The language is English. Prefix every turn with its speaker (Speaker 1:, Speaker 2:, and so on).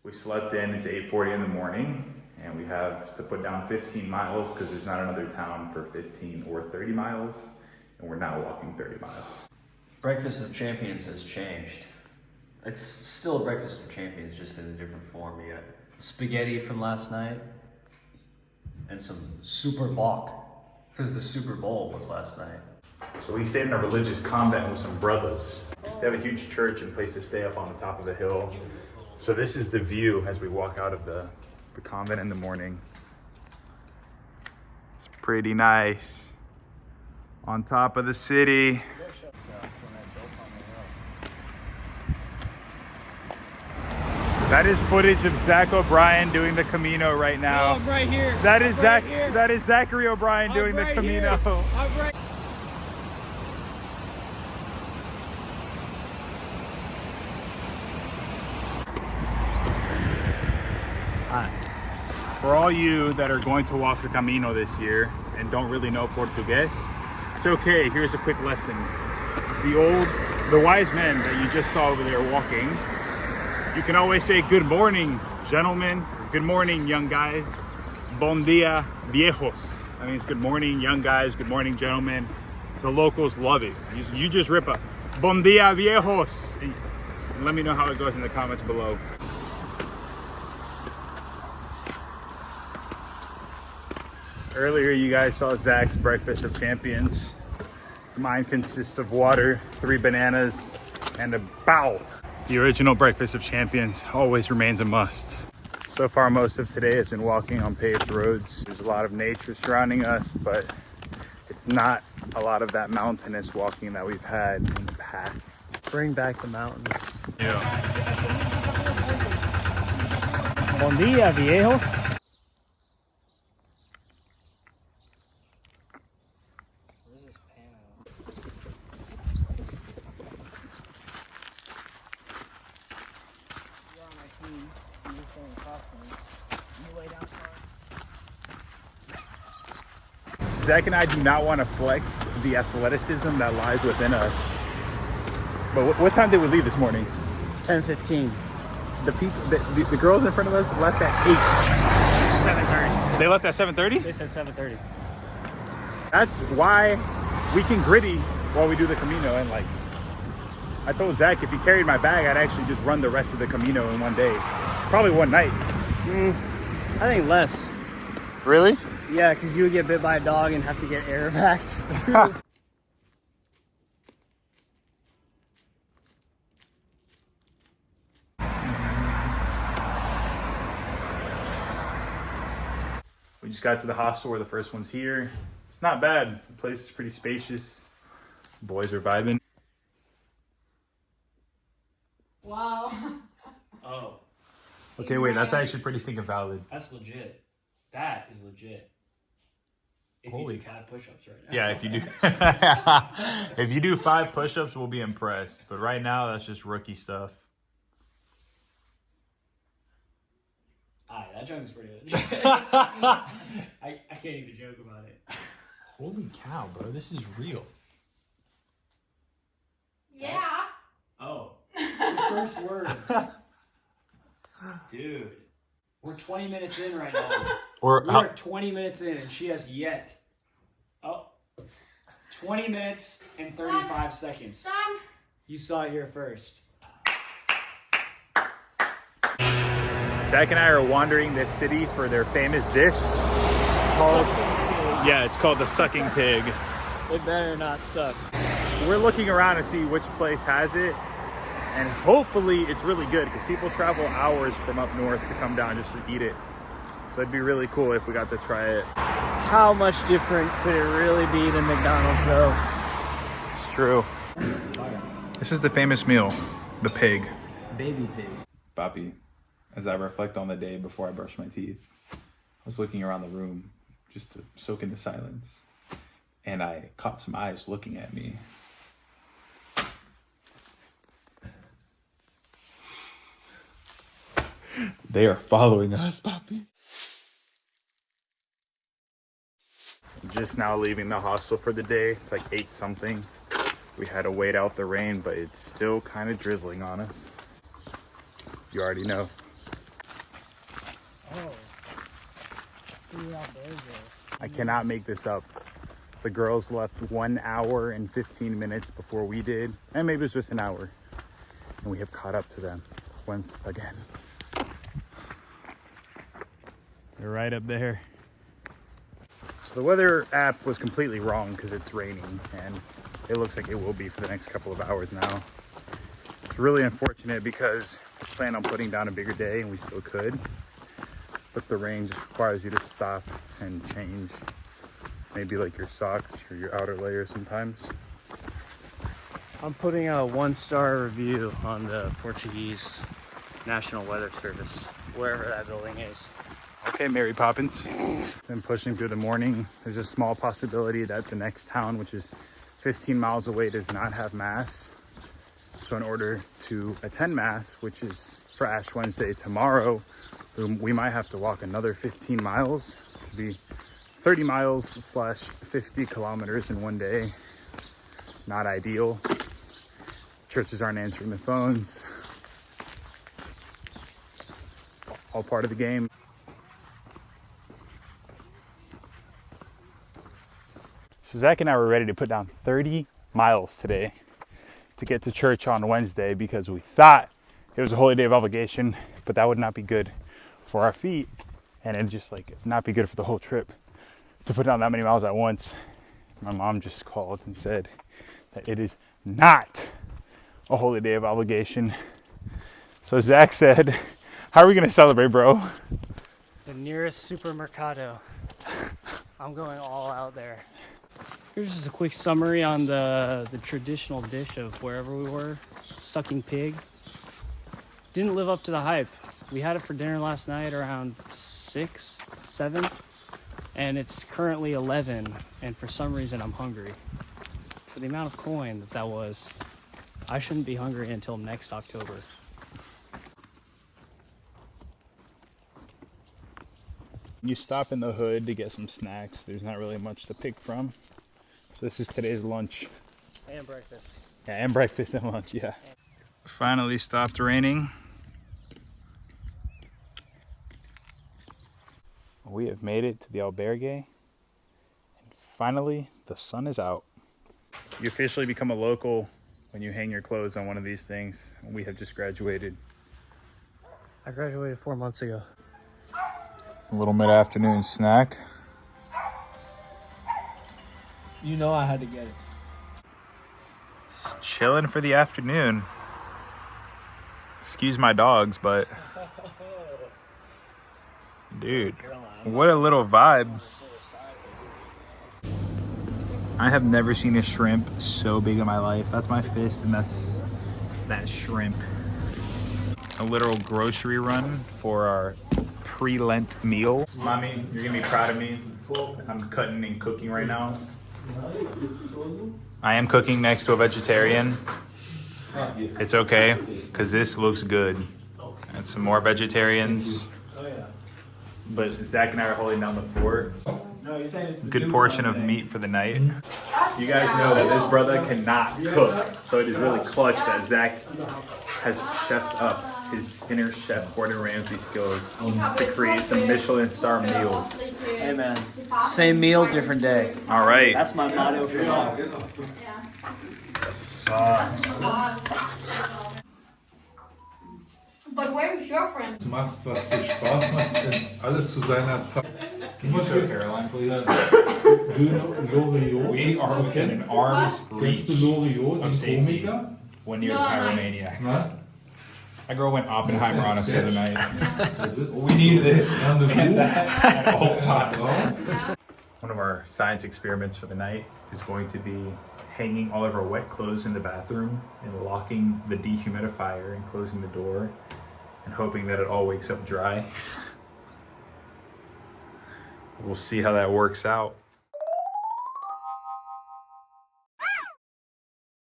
Speaker 1: We slept in, it's 8:40 in the morning, and we have to put down 15 miles because there's not another town for 15 or 30 miles, and we're now walking 30 miles.
Speaker 2: Breakfast of Champions has changed. It's still a Breakfast of Champions, just in a different form. You got spaghetti from last night, and some Super Bok, because the Super Bowl was last night.
Speaker 1: So we stayed in a religious convent with some brothers. They have a huge church and place to stay up on the top of the hill. So this is the view as we walk out of the convent in the morning. It's pretty nice. On top of the city. That is footage of Zach O'Brien doing the Camino right now.
Speaker 3: No, I'm right here.
Speaker 1: That is Zach. That is Zachary O'Brien doing the Camino.
Speaker 3: I'm right.
Speaker 1: For all you that are going to walk the Camino this year and don't really know Portuguese, it's okay. Here's a quick lesson. The wise men that you just saw over there walking, you can always say good morning, gentlemen. Good morning, young guys. Bon dia, viejos. That means good morning, young guys. Good morning, gentlemen. The locals love it. You just rip a bon dia, viejos. And let me know how it goes in the comments below. Earlier, you guys saw Zach's Breakfast of Champions. Mine consists of water, 3 bananas, and a bow. The original Breakfast of Champions always remains a must. So far, most of today has been walking on paved roads. There's a lot of nature surrounding us, but it's not a lot of that mountainous walking that we've had in the past.
Speaker 3: Bring back the mountains.
Speaker 1: Yeah.
Speaker 3: Bon dia, viejos.
Speaker 1: Zach and I do not want to flex the athleticism that lies within us. But what time did we leave this morning?
Speaker 3: 10:15.
Speaker 1: The girls in front of us left at 8.
Speaker 3: 7:30.
Speaker 1: They left at 7:30?
Speaker 3: They said 7:30.
Speaker 1: That's why we can gritty while we do the Camino. And like, I told Zach, if he carried my bag, I'd actually just run the rest of the Camino in one day. Probably one night.
Speaker 3: I think less.
Speaker 1: Really?
Speaker 3: Yeah, because you would get bit by a dog and have to get air evac'd.
Speaker 1: We just got to the hostel where the first one's here. It's not bad. The place is pretty spacious. Boys are vibing.
Speaker 4: Wow.
Speaker 2: Oh,
Speaker 1: Okay, wait, that's actually pretty stinking valid.
Speaker 2: that's legit. That is legit. If
Speaker 1: Holy
Speaker 2: you do 5 push-ups right now.
Speaker 1: Yeah, if you do 5 push-ups, we'll be impressed. But right now, that's just rookie stuff.
Speaker 2: Alright, that junk is pretty legit. I can't even joke about it.
Speaker 1: Holy cow, bro, this is real.
Speaker 4: Yeah.
Speaker 2: Oh, the first word. Dude, we're 20 minutes in right now. We're 20 minutes in and she has yet. Oh, 20 minutes and 35 seconds.
Speaker 4: Done.
Speaker 2: You saw it here first.
Speaker 1: Zach and I are wandering this city for their famous dish. It's called the sucking pig.
Speaker 3: It better not suck.
Speaker 1: We're looking around to see which place has it. And hopefully it's really good because people travel hours from up north to come down just to eat it. So it'd be really cool if we got to try it.
Speaker 3: How much different could it really be than McDonald's, though?
Speaker 1: It's true. This is the famous meal, the pig.
Speaker 3: Baby pig.
Speaker 1: Papi, as I reflect on the day before I brush my teeth, I was looking around the room just to soak in the silence. And I caught some eyes looking at me. They are following us, Papi. Just now leaving the hostel for the day. It's like 8 something. We had to wait out the rain, but it's still kind of drizzling on us. You already know. I cannot make this up. The girls left 1 hour and 15 minutes before we did, and maybe it was just an hour. And we have caught up to them once again. They're right up there. So the weather app was completely wrong because it's raining, and it looks like it will be for the next couple of hours now. It's really unfortunate because we plan on putting down a bigger day and we still could. But the rain just requires you to stop and change maybe like your socks or your outer layer sometimes.
Speaker 3: I'm putting a 1-star review on the Portuguese National Weather Service, wherever that building is.
Speaker 1: Okay, Mary Poppins. Been pushing through the morning. There's a small possibility that the next town, which is 15 miles away, does not have mass. So in order to attend mass, which is for Ash Wednesday tomorrow, we might have to walk another 15 miles. It would be 30 miles / 50 kilometers in one day. Not ideal. Churches aren't answering the phones. All part of the game. So Zach and I were ready to put down 30 miles today to get to church on Wednesday because we thought it was a holy day of obligation, but that would not be good for our feet, and it'd just like not be good for the whole trip to put down that many miles at once. My mom just called and said that it is not a holy day of obligation. So Zach said, how are we gonna celebrate, bro?
Speaker 3: The nearest supermercado. I'm going all out there. Here's just a quick summary on the traditional dish of wherever we were. Sucking pig. Didn't live up to the hype. We had it for dinner last night around 6, 7, and it's currently 11, and for some reason I'm hungry. For the amount of coin that was, I shouldn't be hungry until next October.
Speaker 1: You stop in the hood to get some snacks. There's not really much to pick from. So this is today's lunch.
Speaker 3: And breakfast.
Speaker 1: Yeah, and breakfast and lunch, yeah. Finally stopped raining. We have made it to the albergue. And finally, the sun is out. You officially become a local when you hang your clothes on one of these things. We have just graduated.
Speaker 3: I graduated 4 months ago.
Speaker 1: A little mid-afternoon snack.
Speaker 3: You know I had to get it.
Speaker 1: Just chilling for the afternoon. Excuse my dogs, but dude, what a little vibe. I have never seen a shrimp so big in my life. That's my fist, and that's that shrimp. A literal grocery run for our pre-Lent meal. Mommy, you're gonna be proud of me. I'm cutting and cooking right now. I am cooking next to a vegetarian. It's okay, because this looks good. And some more vegetarians. But Zach and I are holding down the fort. Good portion of meat for the night. You guys know that this brother cannot cook, so it is really clutch that Zach has chefed up his inner chef Gordon Ramsay skills to create some Michelin star meals.
Speaker 3: Hey man, same meal, different day.
Speaker 1: All right.
Speaker 3: That's my motto for now.
Speaker 4: But where's your friend?
Speaker 5: Du machst, was dir Spaß macht, alles zu seiner Zeit.
Speaker 1: Can you show Caroline, please?
Speaker 5: Loriot.
Speaker 1: We are within an arm's
Speaker 5: Kennst
Speaker 1: reach
Speaker 5: du Loriot,
Speaker 1: of
Speaker 5: den
Speaker 1: safety
Speaker 5: Komiker?
Speaker 1: when near the
Speaker 4: No,
Speaker 1: Pyromaniac.
Speaker 5: Na?
Speaker 1: That girl went Oppenheimer on us the other night.
Speaker 5: Da sitzt
Speaker 1: We need this
Speaker 5: an der
Speaker 1: and
Speaker 5: Buch.
Speaker 1: that at all times.
Speaker 5: Frau.
Speaker 1: One of our science experiments for the night is going to be hanging all of our wet clothes in the bathroom and locking the dehumidifier and closing the door and hoping that it all wakes up dry. We'll see how that works out.